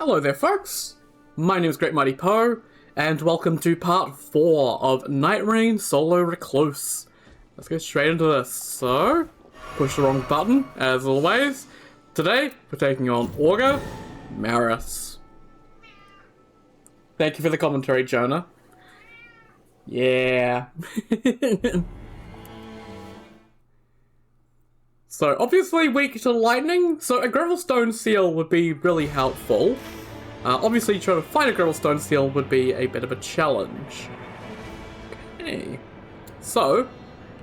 Hello there folks, my name is Great Mighty Poe, and welcome to part 4 of Nightreign Solo Recluse. Let's go straight into this. So, push the wrong button, as always. Today, we're taking on Augur Maris. Thank you for the commentary, Jonah. Yeah. So, obviously weak to lightning, so a Gravelstone Seal would be really helpful. Obviously trying to find a Gravelstone Seal would be a bit of a challenge. Okay. So,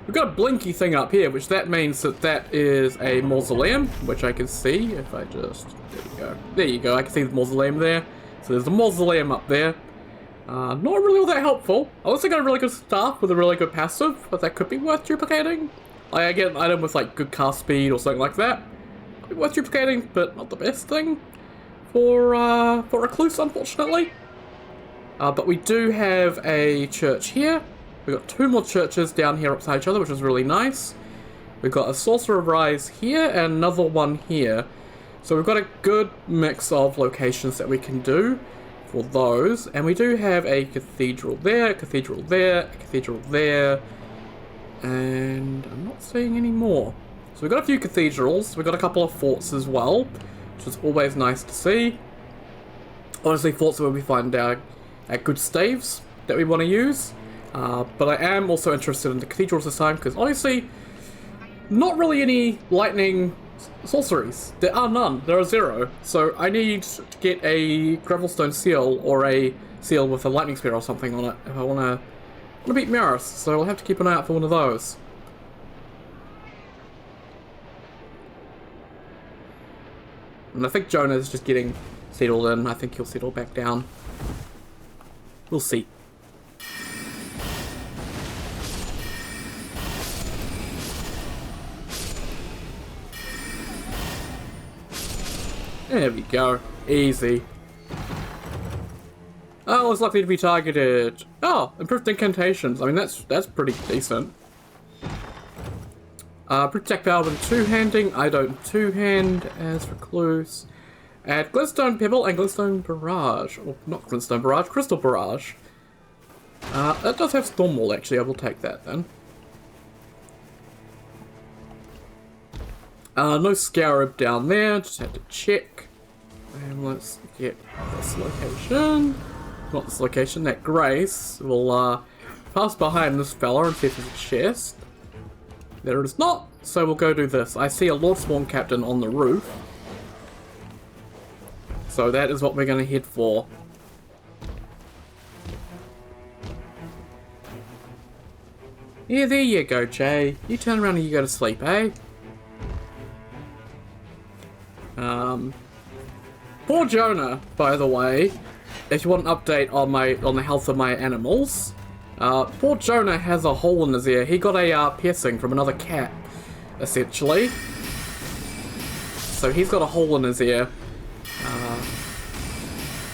we've got a blinky thing up here, which that means that that is a mausoleum, which I can see if I just... There we go. There you go, I can see the mausoleum there. So there's a mausoleum up there. Not really all that helpful. I also got a really good staff with a really good passive, but that could be worth duplicating. I get an item with like good cast speed or something like that. Could be worth duplicating, but not the best thing for Recluse, unfortunately. But we do have a church here. We've got 2 more churches down here upside each other, which is really nice. We've got a Sorcerer Rise here and another one here. So we've got a good mix of locations that we can do for those. And we do have a cathedral there, a cathedral there, a cathedral there. And I'm not seeing any more. So we've got a few cathedrals, we've got a couple of forts as well, which is always nice to see. Honestly, forts are where we find our good staves that we want to use. But I am also interested in the cathedrals this time, because honestly, not really any lightning sorceries. There are none, there are 0. So I need to get a Gravelstone Seal, or a seal with a lightning spear or something on it, if I want to beat Maris, so I'll have to keep an eye out for one of those. And I think Jonah's just getting settled in. I think he'll settle back down. We'll see. There we go. Easy. Oh, it's likely to be targeted. Oh, improved incantations. I mean, that's pretty decent. Protect power with 2-handing. I don't 2-hand as Recluse. Add Glintstone Pebble and Glintstone Barrage. Or not Glintstone Barrage, Crystal Barrage. That does have Storm Wall, actually. I will take that then. No Scarab down there. Just had to check. And let's get this location. Not this location, that Grace will pass behind this fella and see if there's a chest. There it is not, so we'll go do this. I see a Lord Sworn Captain on the roof. So that is what we're going to head for. Yeah, there you go, Jay. You turn around and you go to sleep, eh? Poor Jonah, by the way. If you want an update on the health of my animals, poor Jonah has a hole in his ear. He got a piercing from another cat, essentially. So he's got a hole in his ear.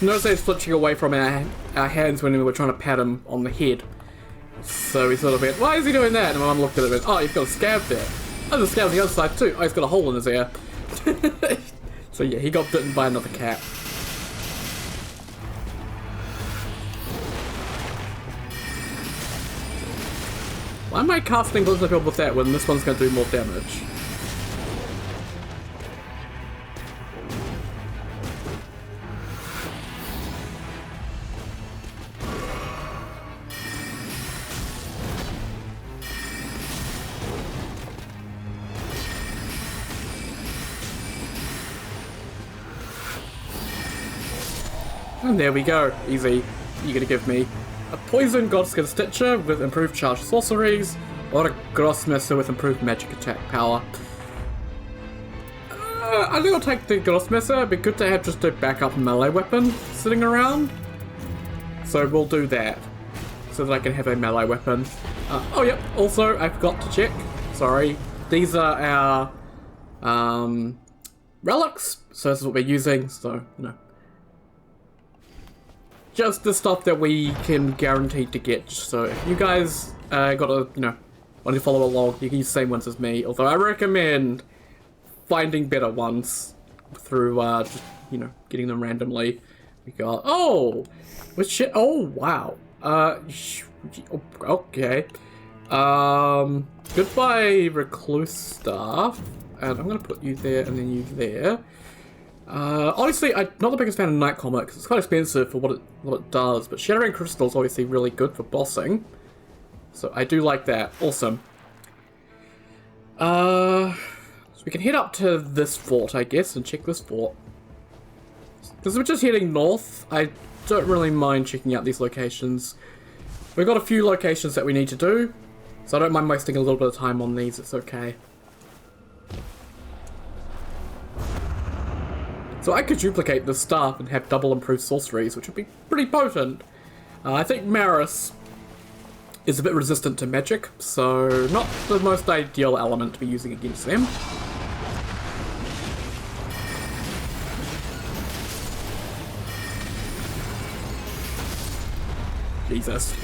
Notice he's flinching away from our hands when we were trying to pat him on the head. So he sort of went, why is he doing that? And my mum looked at him and went, oh, he's got a scab there. Oh, there's a scab on the other side too. Oh, he's got a hole in his ear. So yeah, he got bitten by another cat. Why am I casting Blizzard Field with that when this one's going to do more damage? And there we go. Easy. You're going to give me a Poison Godskin Stitcher with improved charge sorceries, or a Grossmesser with improved magic attack power. I think I'll take the Grossmesser. It'd be good to have just a backup melee weapon sitting around. So we'll do that, so that I can have a melee weapon. Oh yep, also I forgot to check. Sorry. These are our relics, so this is what we're using, so, you know. Just the stuff that we can guarantee to get. So if you guys want to follow along, you can use the same ones as me. Although I recommend finding better ones through just, you know, getting them randomly. We got, oh, what shit, oh, wow. Okay. Goodbye, Recluse staff. And I'm gonna put you there and then you there. Honestly, I'm not the biggest fan of Night Comet because it's quite expensive for what it does, but Shattering Crystal is obviously really good for bossing. So I do like that. Awesome. So we can head up to this fort, I guess, and check this fort. Because we're just heading north, I don't really mind checking out these locations. We've got a few locations that we need to do, so I don't mind wasting a little bit of time on these, it's okay. So I could duplicate this staff and have double improved sorceries, which would be pretty potent. I think Maris is a bit resistant to magic, so not the most ideal element to be using against them. Jesus.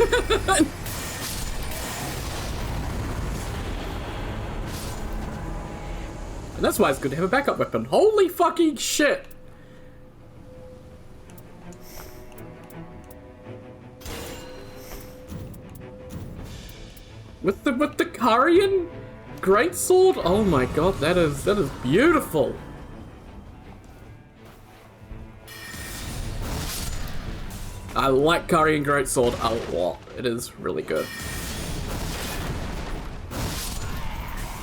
And that's why it's good to have a backup weapon. Holy fucking shit! With the Karian greatsword? Oh my god, that is beautiful. I like Karian greatsword a lot. It is really good.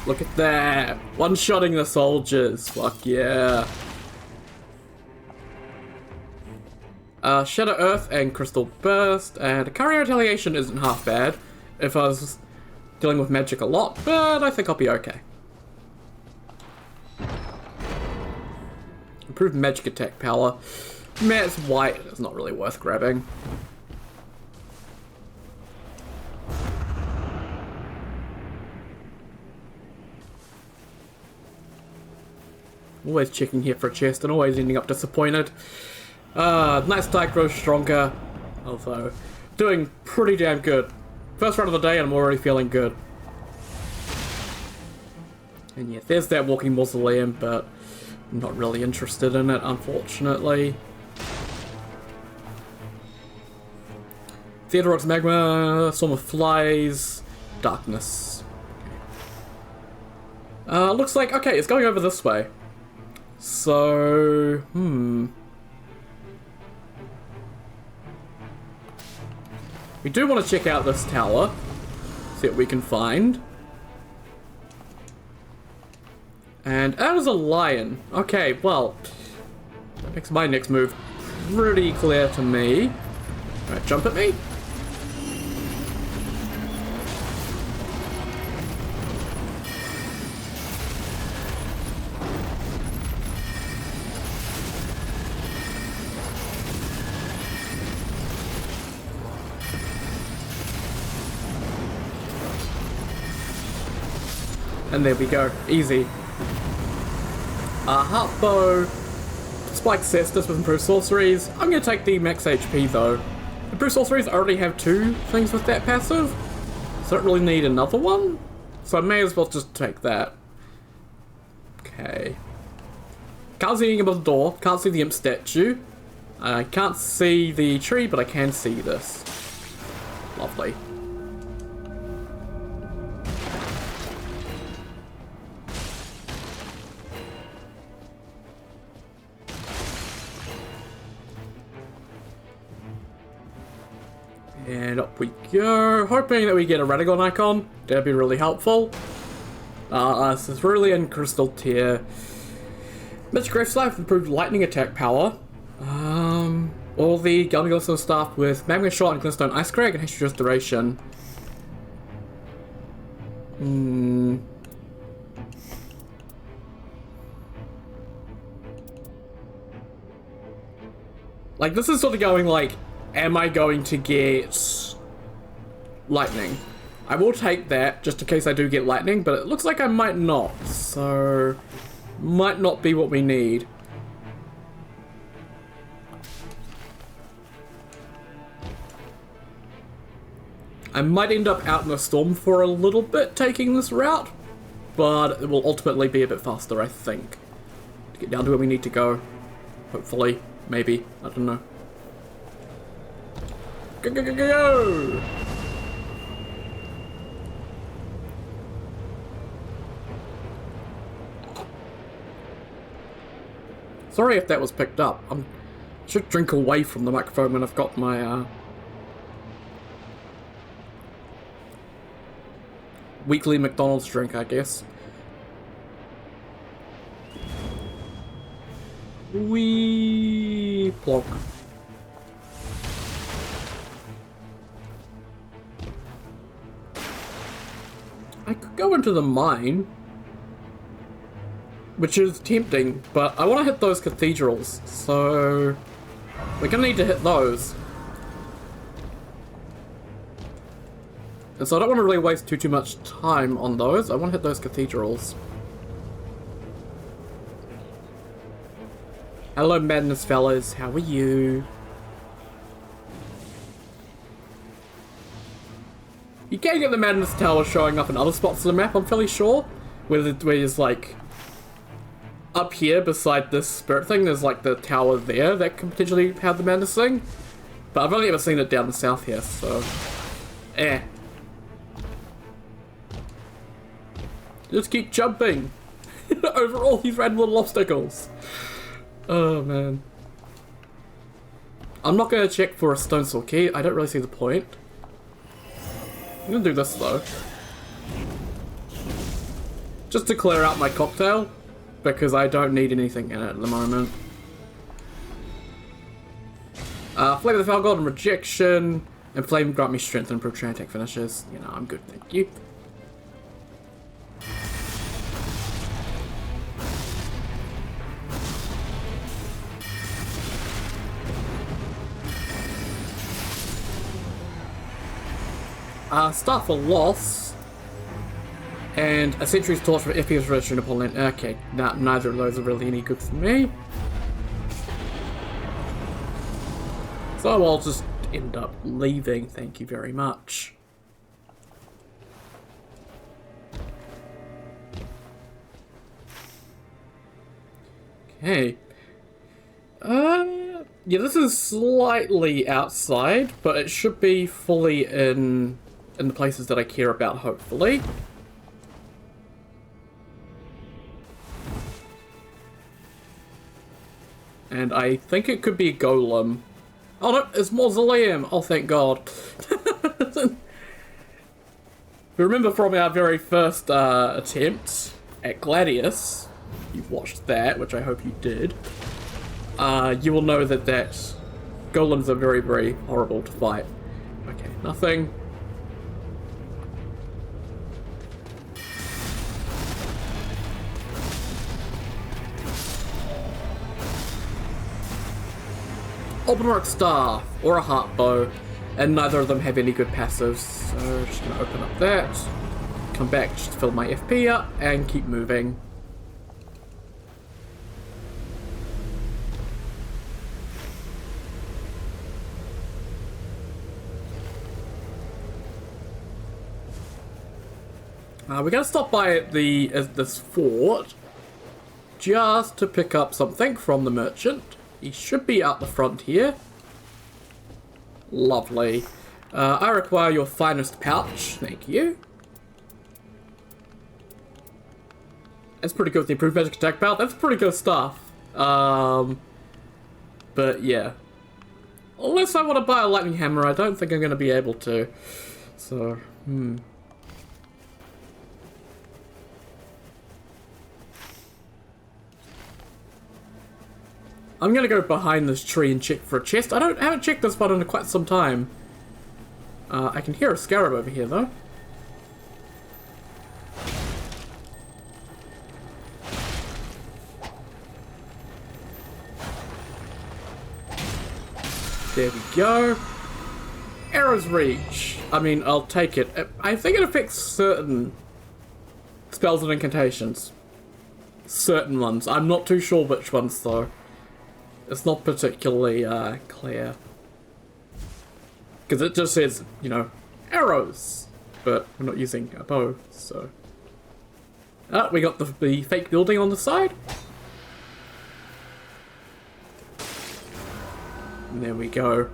Look at that! One-shotting the soldiers. Fuck yeah. Shadow Earth and Crystal Burst, and Karian Retaliation isn't half bad if I was dealing with magic a lot, but I think I'll be okay. Improved magic attack power. Man, it's white. It's not really worth grabbing. Always checking here for a chest and always ending up disappointed. Night Strike grows stronger, although doing pretty damn good. First run of the day and I'm already feeling good. And yeah, there's that walking mausoleum, but I'm not really interested in it, unfortunately. Theodoric's Magma, Storm of Flies, Darkness. Looks like, okay, it's going over this way. So, we do want to check out this tower, see what we can find. And that was a lion. Okay, well, that makes my next move pretty clear to me. Alright, jump at me. And there we go, easy. Heart Bow, Spike Cestus with improved sorceries. I'm going to take the max HP though. Improved sorceries, I already have 2 things with that passive, so I don't really need another one. So I may as well just take that. Okay. Can't see anything above the door, can't see the imp statue. I can't see the tree, but I can see this. Lovely. And up we go, hoping that we get a Radagon icon. That'd be really helpful. This is really in Crystal tier. Magic Grave Slide with improved lightning attack power. All the Galgulus staff with Magma Shot and Glintstone Ice Crag and extra duration. Like, this is sort of going like, am I going to get lightning? I will take that just in case I do get lightning, but it looks like I might not, so might not be what we need. I might end up out in a storm for a little bit taking this route, but it will ultimately be a bit faster, I think, to get down to where we need to go. Hopefully. Maybe. I don't know. Go, go, go, go, go! Sorry if that was picked up. I should drink away from the microphone when I've got my weekly McDonald's drink, I guess. Wee plonk. I could go into the mine, which is tempting, but I want to hit those cathedrals, so we're gonna need to hit those. And so I don't want to really waste too much time on those. I want to hit those cathedrals. Hello, Madness fellas. How are you? You can get the Madness Tower showing up in other spots of the map, I'm fairly sure. Where there's like... up here, beside this spirit thing, there's like the tower there that can potentially have the Madness thing. But I've only ever seen it down the south here, so... eh. Just keep jumping over all these random little obstacles. Oh man. I'm not gonna check for a stone sword key. I don't really see the point. I'm gonna do this though. Just to clear out my cocktail, because I don't need anything in it at the moment. Flame of the Foul Golden Rejection, and Flame grant me strength and improve train attack finishes. You know, I'm good, thank you. Star for Loss, and a Century's Torch for FPS Restoration upon land. Okay, neither of those are really any good for me. So I'll just end up leaving, thank you very much. Okay. Yeah, this is slightly outside, but it should be fully in the places that I care about, hopefully. And I think it could be a golem. Oh no, it's Mausoleum! Oh, thank God. Remember from our very first attempt at Gladius, you've watched that, which I hope you did, you will know that golems are very, very horrible to fight. Okay, nothing. Open Staff or a Heart Bow, and neither of them have any good passives, so just gonna open up that, come back, just fill my FP up, and keep moving. We're gonna stop by this fort just to pick up something from the merchant. He should be out the front here. Lovely. I require your finest pouch. Thank you. That's pretty good with the improved magic attack power. That's pretty good stuff. But yeah. Unless I want to buy a lightning hammer, I don't think I'm going to be able to. So, I'm gonna go behind this tree and check for a chest. I haven't checked this one in quite some time. I can hear a scarab over here though. There we go. Arrow's Reach. I mean, I'll take it. I think it affects certain spells and incantations. Certain ones. I'm not too sure which ones though. It's not particularly clear. Because it just says, you know, arrows. But we're not using a bow, so... we got the fake building on the side. And there we go.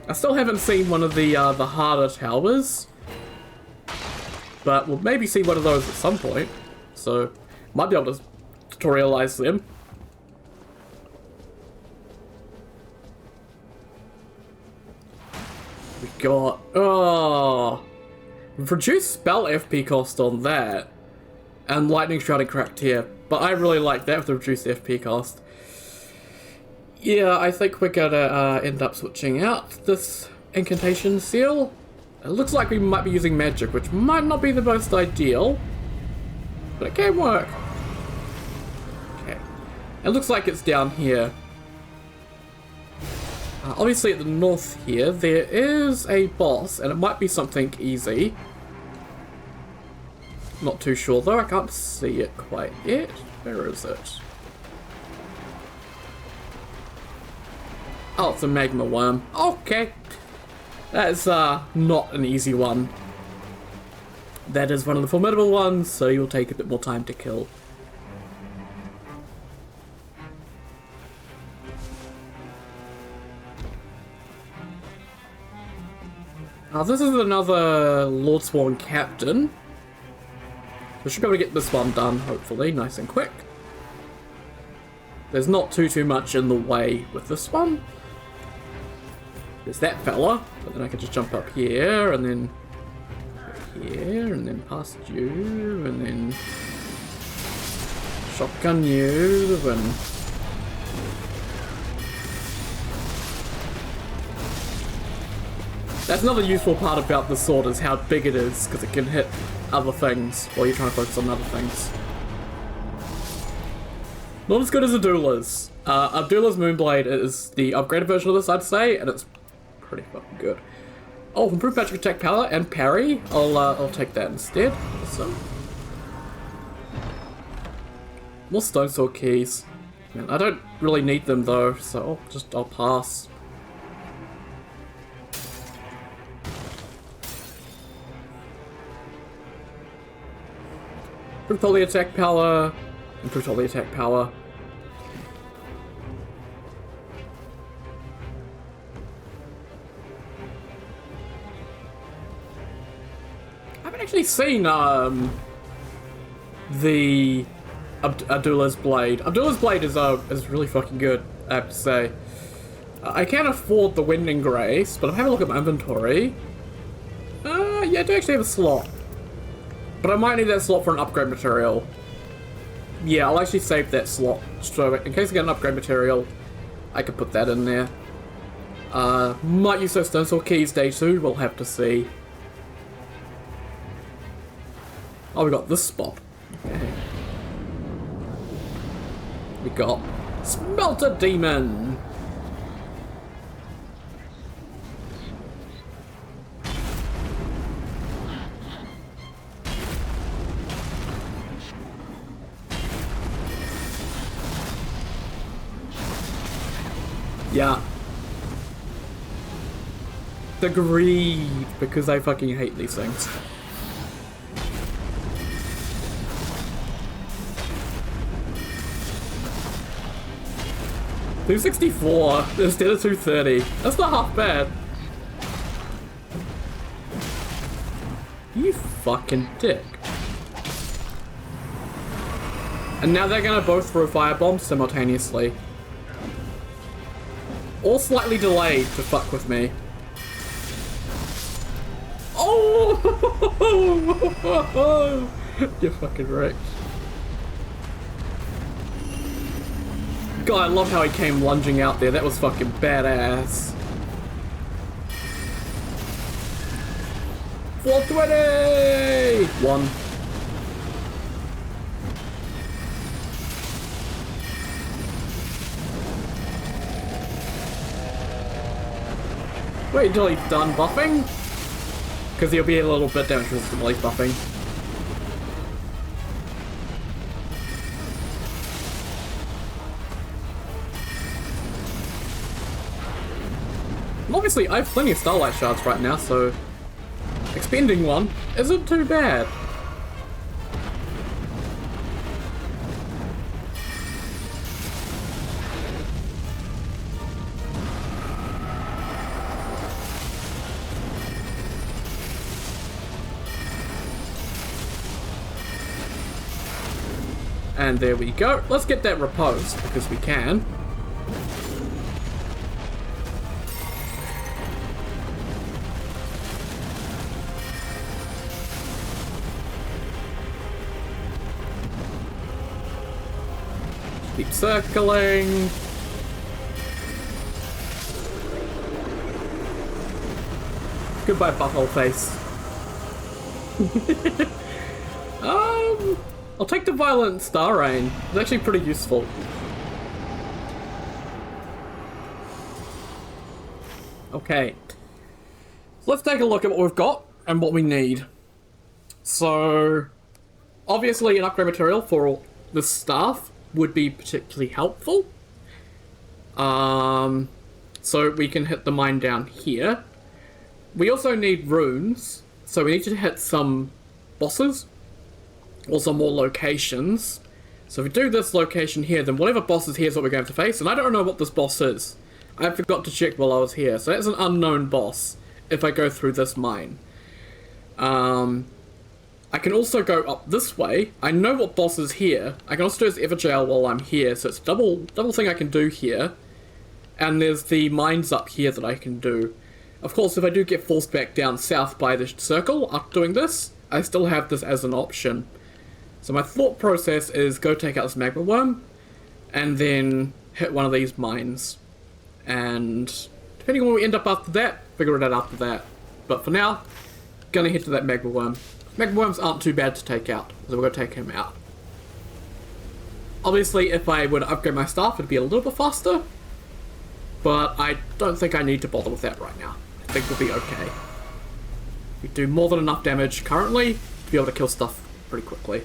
I still haven't seen one of the harder towers, but we'll maybe see one of those at some point. So might be able to tutorialize them. We got we've reduced spell FP cost on that, and lightning shrouding cracked here. But I really like that with the reduced FP cost. Yeah, I think we're gonna end up switching out this incantation seal. It looks like we might be using magic, which might not be the most ideal, but it can work. Okay, it looks like it's down here. Obviously at the north here, there is a boss, and it might be something easy. Not too sure though, I can't see it quite yet. Where is it? Oh, it's a magma worm. Okay. That's not an easy one. That is one of the formidable ones, so you'll take a bit more time to kill. This is another Lordsworn Captain. We should be able to get this one done, hopefully, nice and quick. There's not too much in the way with this one. There's that fella, but then I can just jump up here, and then here, and then past you, and then shotgun you, and that's another useful part about the sword is how big it is, because it can hit other things while you're trying to focus on other things. Not as good as Abdullah's. Abdullah's Moonblade is the upgraded version of this, I'd say, and it's pretty fucking good. Oh, improved magic attack power and parry. I'll take that instead. So, more stone sword keys. Man, I don't really need them though, so I'll pass. Improved all the attack power. Improved all the attack power. I haven't actually seen the Abdullah's blade. Abdullah's blade is really fucking good, I have to say. I can't afford the Wind and Grace, but I'm having a look at my inventory. Yeah, I do actually have a slot. But I might need that slot for an upgrade material. Yeah, I'll actually save that slot. So in case I get an upgrade material, I could put that in there. Might use those stone sword keys day 2, we'll have to see. Oh, we got this spot. Okay. We got Smelter Demon. Yeah. The greed, because I fucking hate these things. $264 instead of $230. That's not half bad. You fucking dick. And now they're gonna both throw firebombs simultaneously. Or slightly delayed to fuck with me. Oh! You're fucking wrecked. God, I love how he came lunging out there. That was fucking badass. 420! One. Wait until he's done buffing, because he'll be a little bit damage resistant while he's buffing. And obviously, I have plenty of Starlight Shards right now, so expending one isn't too bad. And there we go. Let's get that reposed, because we can. Keep circling. Goodbye, butthole face. I'll take the Violent Star Rain. It's actually pretty useful. Okay. Let's take a look at what we've got and what we need. So, obviously an upgrade material for the staff would be particularly helpful. So we can hit the mine down here. We also need runes, so we need to hit some bosses, or some more locations. So if we do this location here, then whatever boss is here is what we're going to face, and I don't know what this boss is. I forgot to check while I was here, so that's an unknown boss if I go through this mine. I can also go up this way. I know what boss is here. I can also do this Everjail while I'm here, so it's double thing I can do here. And there's the mines up here that I can do. Of course, if I do get forced back down south by the circle after doing this, I still have this as an option. So my thought process is go take out this magma worm, and then hit one of these mines. And depending on where we end up after that, figure it out after that. But for now, gonna head to that magma worm. Magma worms aren't too bad to take out, so we're gonna take him out. Obviously, if I were to upgrade my staff, it'd be a little bit faster, but I don't think I need to bother with that right now. I think we'll be okay. We do more than enough damage currently to be able to kill stuff pretty quickly.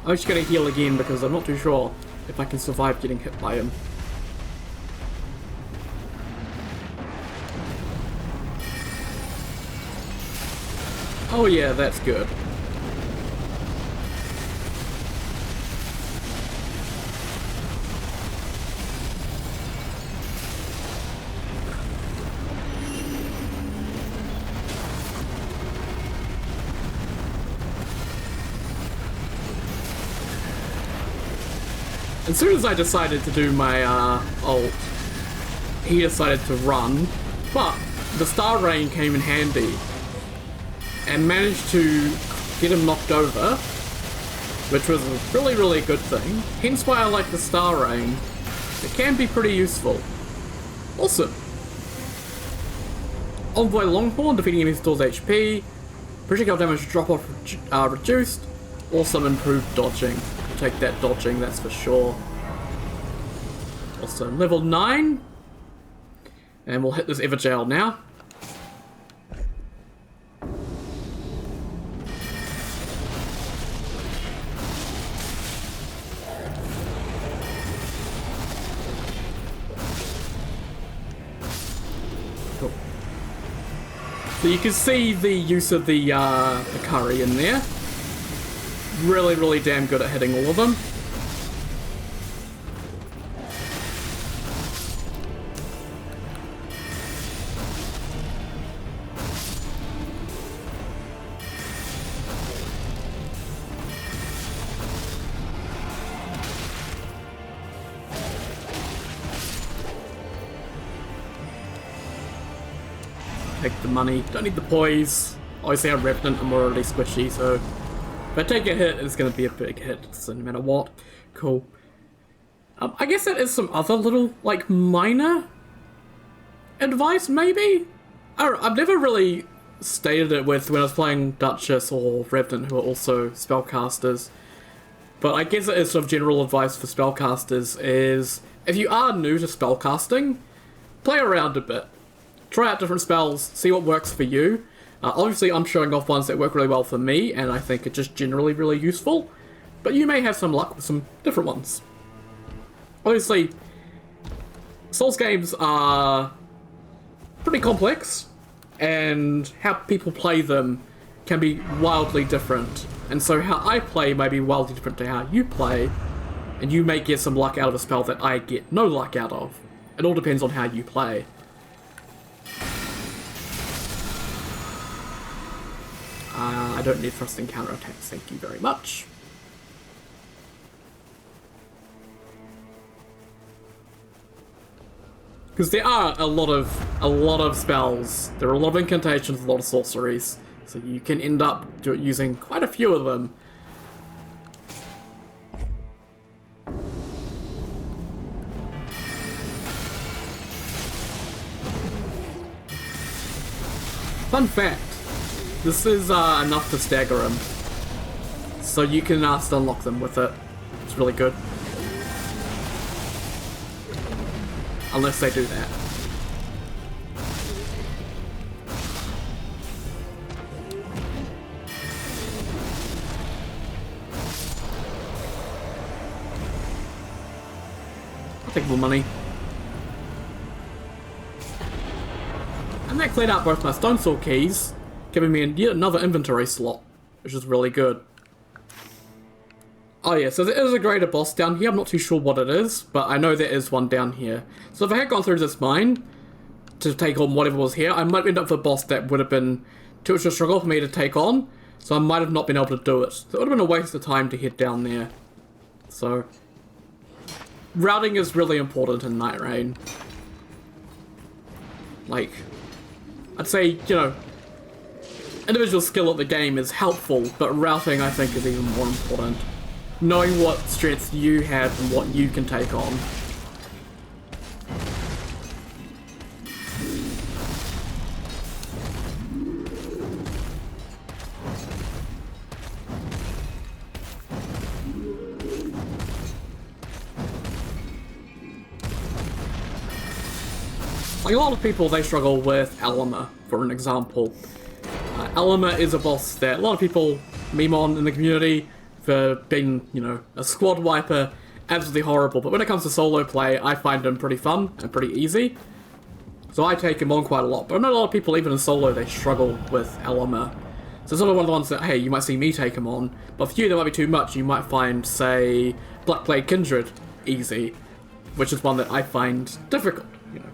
I'm just going to heal again because I'm not too sure if I can survive getting hit by him. Oh yeah, that's good. As soon as I decided to do my ult, he decided to run, but the Star Rain came in handy and managed to get him knocked over, which was a really, really good thing. Hence why I like the Star Rain. It can be pretty useful. Awesome. Envoy Longhorn, defeating enemies stores HP. Projectile damage drop off reduced. Awesome, improved dodging. Take that dodging, that's for sure. Also, level 9. And we'll hit this Everjail now. Cool. So you can see the use of the curry in there. Really, really damn good at hitting all of them. Take the money. Don't need the poise. Obviously I'm Revenant, I'm already squishy, so if I take a hit, it's going to be a big hit, so no matter what. Cool. I guess that is some other little, like, minor advice, maybe? I don't know, I've never really stated it with when I was playing Duchess or Revenant, who are also spellcasters. But I guess it is sort of general advice for spellcasters is, if you are new to spellcasting, play around a bit. Try out different spells, see what works for you. Obviously, I'm showing off ones that work really well for me, and I think are just generally really useful. But you may have some luck with some different ones. Obviously, Souls games are pretty complex, and how people play them can be wildly different. And so how I play may be wildly different to how you play, and you may get some luck out of a spell that I get no luck out of. It all depends on how you play. I don't need thrusting counterattacks, thank you very much. Because there are a lot of spells, there are a lot of incantations, a lot of sorceries, so you can end up using quite a few of them. Fun fact, this is enough to stagger him, so you can stun-lock them with it. It's really good. Unless they do that. I'll take more money. And that cleared out both my Stone Sword keys, giving me yet another inventory slot, which is really good. Oh yeah, so there is a greater boss down here. I'm not too sure what it is, but I know there is one down here. So if I had gone through this mine to take on whatever was here, I might end up with a boss that would have been too much of a struggle for me to take on, so I might have not been able to do it. So it would have been a waste of time to head down there. So routing is really important in Nightreign. Like, I'd say, you know, individual skill at the game is helpful, but routing I think is even more important. Knowing what strengths you have and what you can take on. Like a lot of people, they struggle with Alima, for an example. Alima is a boss that a lot of people meme on in the community for being, you know, a squad wiper, absolutely horrible. But when it comes to solo play, I find him pretty fun and pretty easy. So I take him on quite a lot. But I know a lot of people, even in solo, they struggle with Alima. So it's sort of one of the ones that, hey, you might see me take him on. But for you, that might be too much. You might find, say, Blackblade Kindred easy, which is one that I find difficult, you know.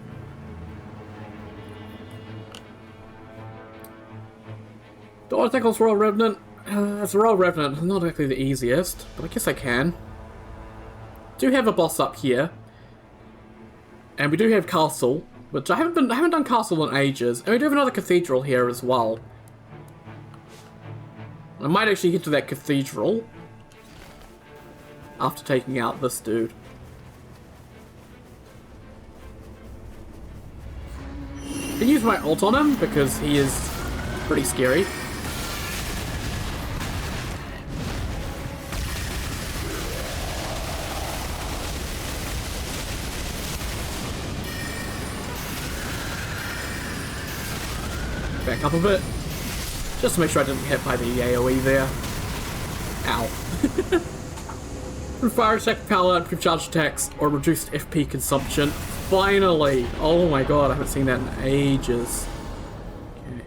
Do I want to take on Royal Revenant? As a Royal Revenant, not exactly the easiest, but I guess I can. Do have a boss up here, and we do have Castle, which I haven't done Castle in ages, and we do have another Cathedral here as well. I might actually get to that Cathedral after taking out this dude. I can use my ult on him because he is pretty scary. Back up a bit, just to make sure I didn't get hit by the AoE there. Ow. Fire attack power, improved charge attacks, or reduced FP consumption. Finally! Oh my god, I haven't seen that in ages. Okay.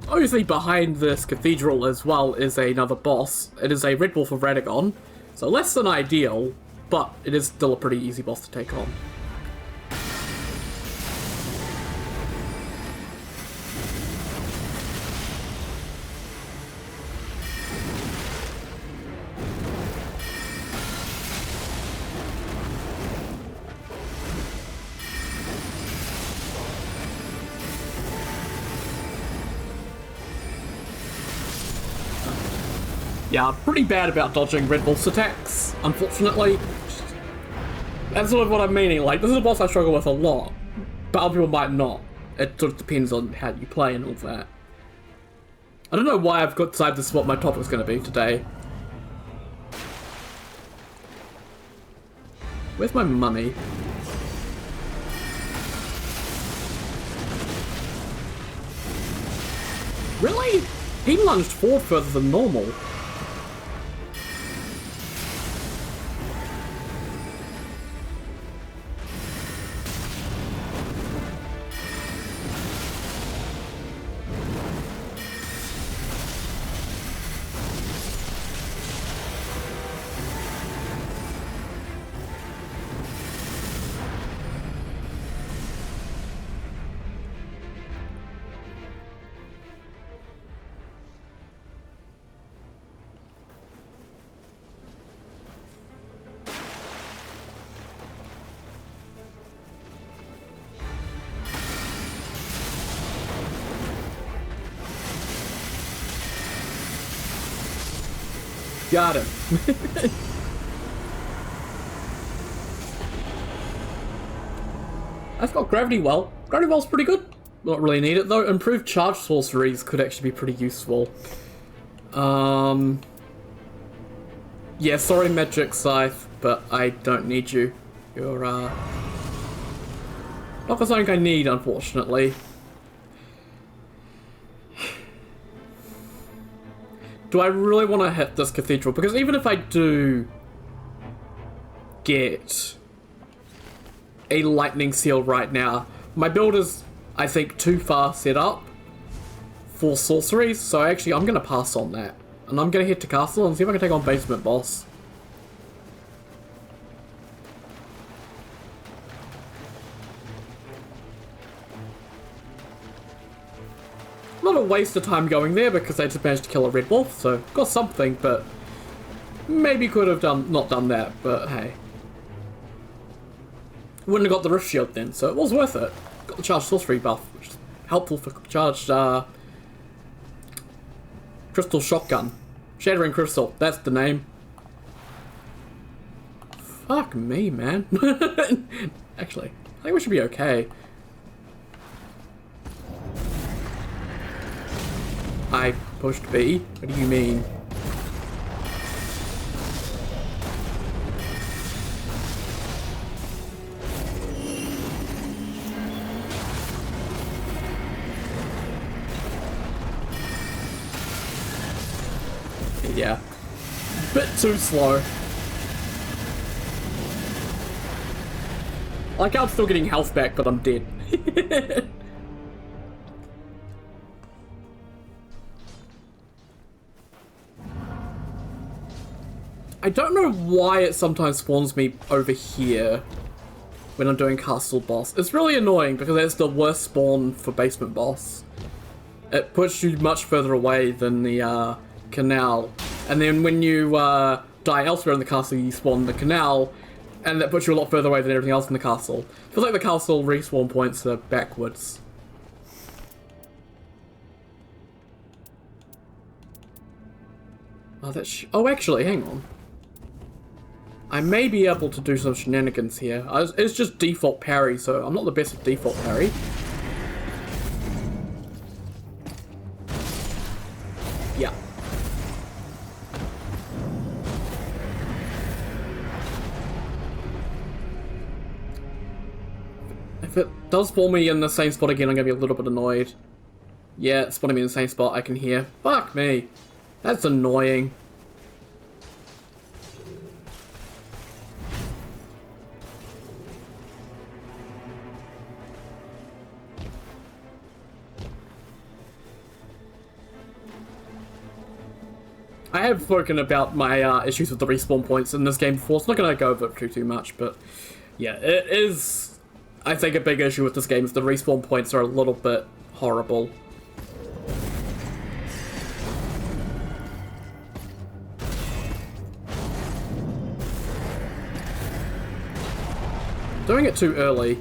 Obviously behind this cathedral as well is another boss. It is a Red Wolf of Radagon, so less than ideal, but it is still a pretty easy boss to take on. Yeah, I'm pretty bad about dodging Red Wolf's attacks, unfortunately. That's sort of what I'm meaning. Like, this is a boss I struggle with a lot, but other people might not. It sort of depends on how you play and all that. I don't know why I've got decided this is what my topic's going to be today. Where's my money? Really? He lunged forward further than normal. Got him. I've got Gravity Well. Gravity Well's pretty good. Not really need it though. Improved charge sorceries could actually be pretty useful. Yeah, sorry Magic Scythe, but I don't need you. You're not something I need, unfortunately. Do I really want to hit this cathedral? Because even if I do get a lightning seal right now, my build is, I think, too far set up for sorceries, so actually I'm going to pass on that. And I'm going to head to castle and see if I can take on basement boss. Not a waste of time going there because I just managed to kill a red wolf, so got something, but maybe could have not done that, but hey. Wouldn't have got the Rift Shield then, so it was worth it. Got the charged sorcery buff, which is helpful for charged crystal shotgun. Shattering Crystal, that's the name. Fuck me, man. Actually, I think we should be okay. I pushed B? What do you mean? Yeah. Bit too slow. Like, I'm still getting health back, but I'm dead. I don't know why it sometimes spawns me over here when I'm doing castle boss. It's really annoying because that's the worst spawn for basement boss. It puts you much further away than the canal. And then when you die elsewhere in the castle, you spawn in the canal, and that puts you a lot further away than everything else in the castle. Feels like the castle respawn points are backwards. Oh, oh, actually, hang on. I may be able to do some shenanigans here. It's just default parry, so I'm not the best at default parry. Yeah. If it does spawn me in the same spot again, I'm gonna be a little bit annoyed. Yeah, it's spawning me in the same spot, I can hear. Fuck me. That's annoying. I have spoken about my issues with the respawn points in this game before, so I'm not going to go over it too much, but yeah, it is, I think, a big issue with this game is the respawn points are a little bit horrible. Doing it too early.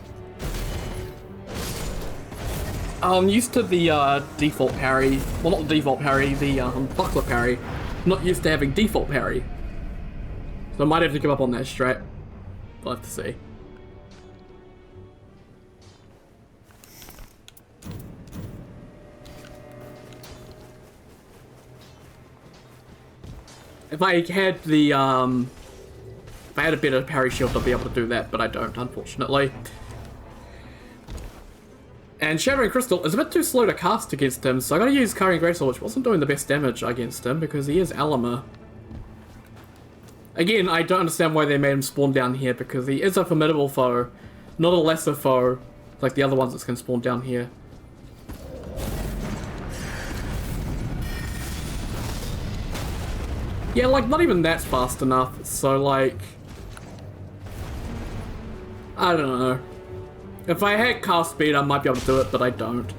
I'm used to the default parry, well not the default parry, the buckler parry. Not used to having default parry. So I might have to give up on that strat. We'll have to see. If I had the, if I had a better parry shield, I'd be able to do that, but I don't, unfortunately. And Shattering Crystal is a bit too slow to cast against him, so I gotta use Carrying Greatsword, which wasn't doing the best damage against him, because he is Alama. Again, I don't understand why they made him spawn down here, because he is a formidable foe, not a lesser foe, like the other ones that can spawn down here. Yeah, like, not even that's fast enough, so, like... I don't know. If I had cast speed, I might be able to do it, but I don't.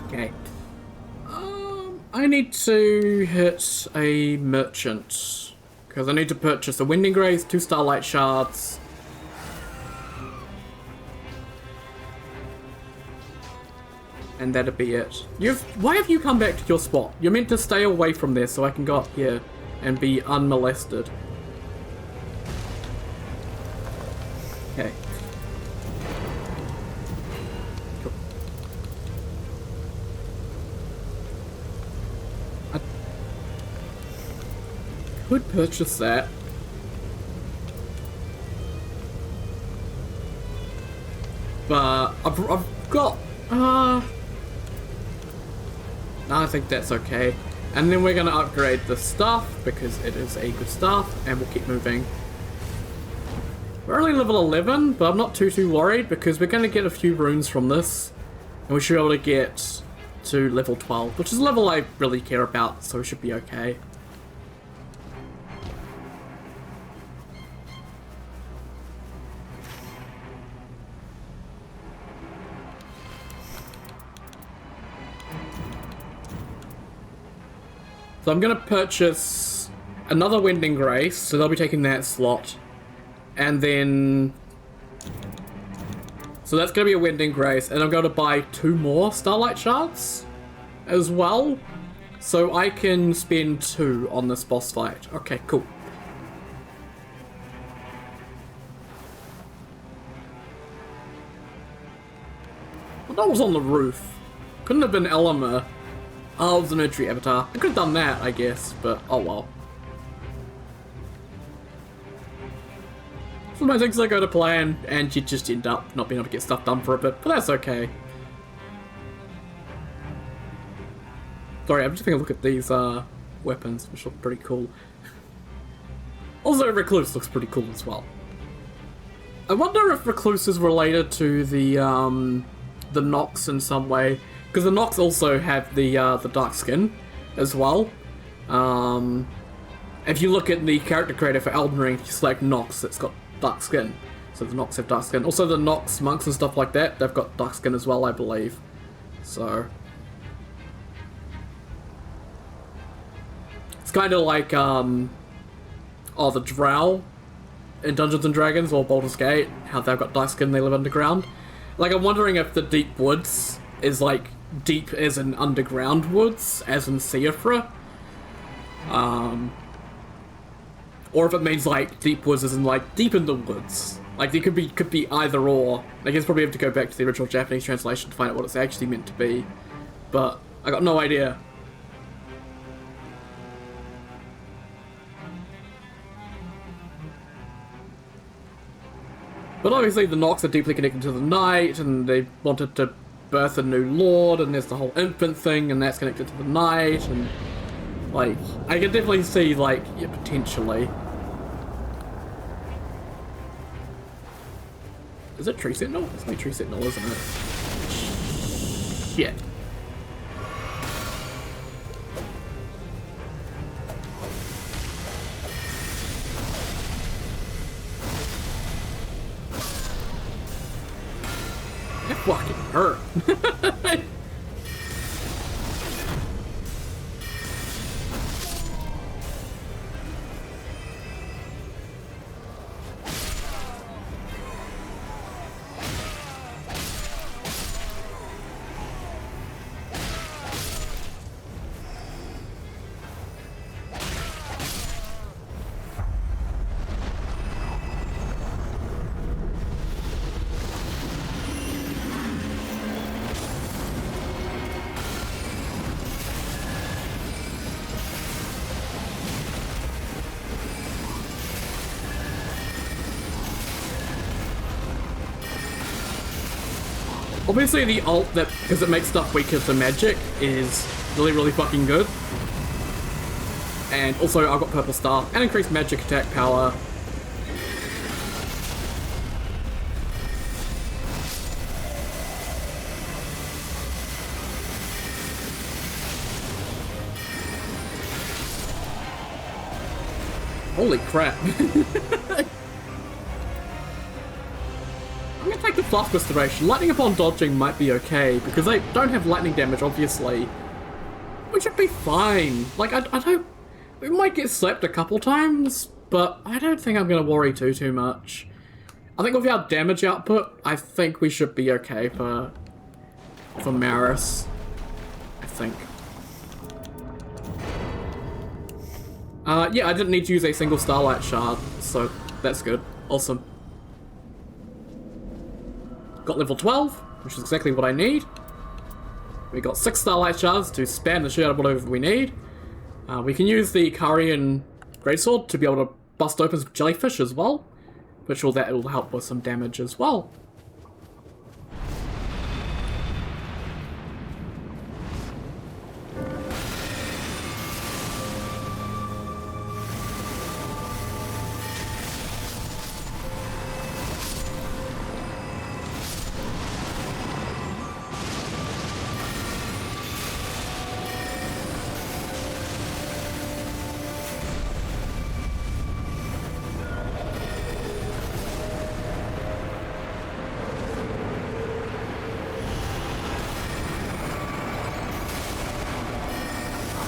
Okay. I need to hit a merchant. Because I need to purchase a Winding Grace, 2 Starlight Shards. And that'd be it. Why have you come back to your spot? You're meant to stay away from there so I can go up here and be unmolested. Okay. Cool. I could purchase that. But I've got... I think that's okay. And then we're going to upgrade the stuff because it is a good stuff, and we'll keep moving. We're only level 11, but I'm not too worried because we're going to get a few runes from this, and we should be able to get to level 12, which is a level I really care about, so we should be okay. So I'm going to purchase another Winding Grace, so they'll be taking that slot. And then... So that's going to be a Winding Grace, and I'm going to buy 2 more Starlight Shards as well. So I can spend 2 on this boss fight. Okay, cool. Well, that was on the roof. Couldn't have been Elmer. Oh, it was an entry avatar. I could have done that, I guess, but oh well. Sometimes things don't go to plan, and you just end up not being able to get stuff done for a bit, but that's okay. Sorry, I'm just having a look at these weapons, which look pretty cool. Also, Recluse looks pretty cool as well. I wonder if Recluse is related to the Nox in some way. Because the Nox also have the dark skin as well. If you look at the character creator for Elden Ring, if you select Nox, it's got dark skin. So the Nox have dark skin. Also the Nox monks and stuff like that, they've got dark skin as well, I believe. So... It's kind of like, the Drow in Dungeons and Dragons or Baldur's Gate, how they've got dark skin, they live underground. Like, I'm wondering if the Deep Woods is like deep as in underground woods, as in Siofra. Or if it means like deep woods as in like deep in the woods. Like it could be either or. I guess probably have to go back to the original Japanese translation to find out what it's actually meant to be. But I got no idea. But obviously the Nox are deeply connected to the night, and they wanted to birth a new lord, and there's the whole infant thing, and that's connected to the night, and like I can definitely see like yeah, potentially. Is it Tree Sentinel? It's like Tree Sentinel, isn't it? Shit. That fucking hurt. Obviously the ult, that because it makes stuff weaker to magic, is really fucking good. And also I've got Purple Star and increased magic attack power. Holy crap. I'm gonna take the Fluff Restoration. Lightning upon dodging might be okay, because they don't have lightning damage, obviously. We should be fine. Like, I don't... We might get slapped a couple times, but I don't think I'm going to worry too much. I think with our damage output, I think we should be okay for Maris. I think. Yeah, I didn't need to use a single Starlight Shard, so that's good. Awesome. Got level 12, which is exactly what I need. We got 6 Starlight Shards to spam the shit out of whatever we need. We can use the Karian Greatsword to be able to bust open some jellyfish as well, which will help with some damage as well.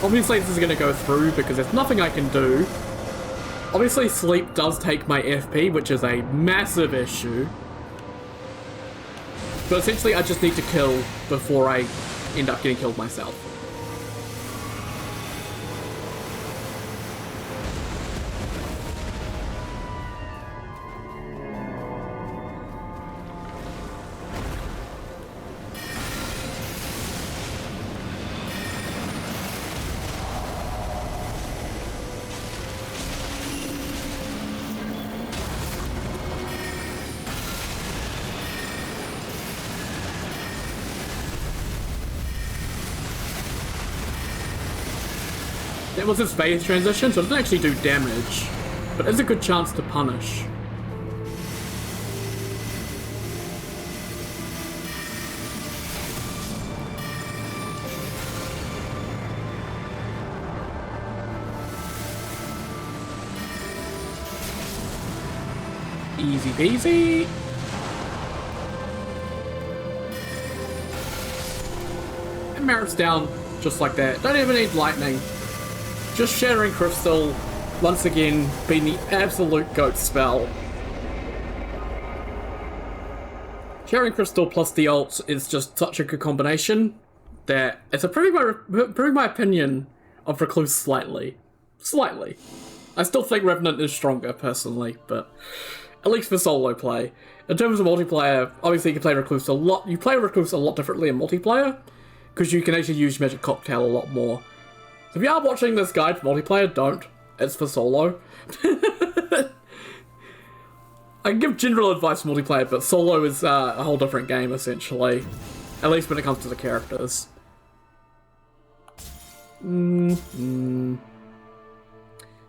Obviously this is going to go through because there's nothing I can do. Obviously sleep does take my FP, which is a massive issue. But essentially I just need to kill before I end up getting killed myself. It was his phase transition, so it doesn't actually do damage, but it's a good chance to punish. Easy peasy. And Merit's down just like that. Don't even need lightning. Just Shattering Crystal, once again, being the absolute GOAT spell. Shattering Crystal plus the ult is just such a good combination that it's improving my opinion of Recluse slightly. Slightly. I still think Revenant is stronger, personally, but at least for solo play. In terms of multiplayer, obviously you can play Recluse a lot. You play Recluse a lot differently in multiplayer, because you can actually use Magic Cocktail a lot more. So if you are watching this guide for multiplayer, don't. It's for solo. I can give general advice for multiplayer, but solo is a whole different game, essentially. At least when it comes to the characters.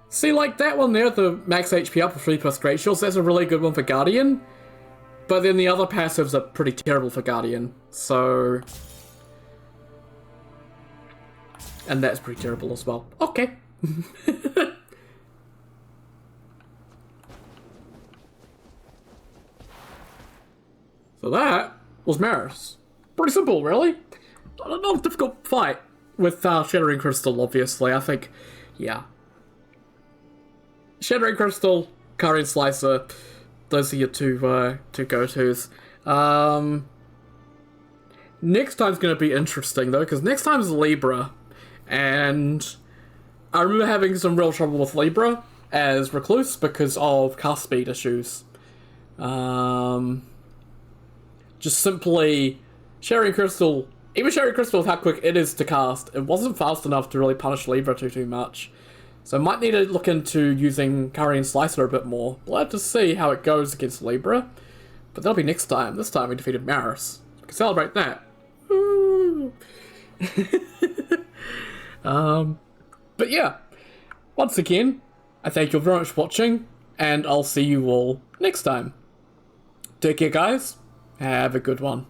See, like that one there, the max HP up with 3 plus Great Shields, that's a really good one for Guardian. But then the other passives are pretty terrible for Guardian, so... And that's pretty terrible as well. Okay. So that was Maris. Pretty simple, really. Not a difficult fight with Shattering Crystal, obviously. I think, yeah. Shattering Crystal, Karian Slicer, those are your two go-tos. Next time's going to be interesting, though, because next time's Libra. And I remember having some real trouble with Libra as Recluse because of cast speed issues. Just simply Shattering Crystal, even Shattering Crystal with how quick it is to cast, it wasn't fast enough to really punish Libra too much. So I might need to look into using Karian Slicer a bit more. We'll have to see how it goes against Libra. But that'll be next time. This time we defeated Maris. We can celebrate that. Woo! But yeah, once again, I thank you very much for watching, and I'll see you all next time. Take care, guys. Have a good one.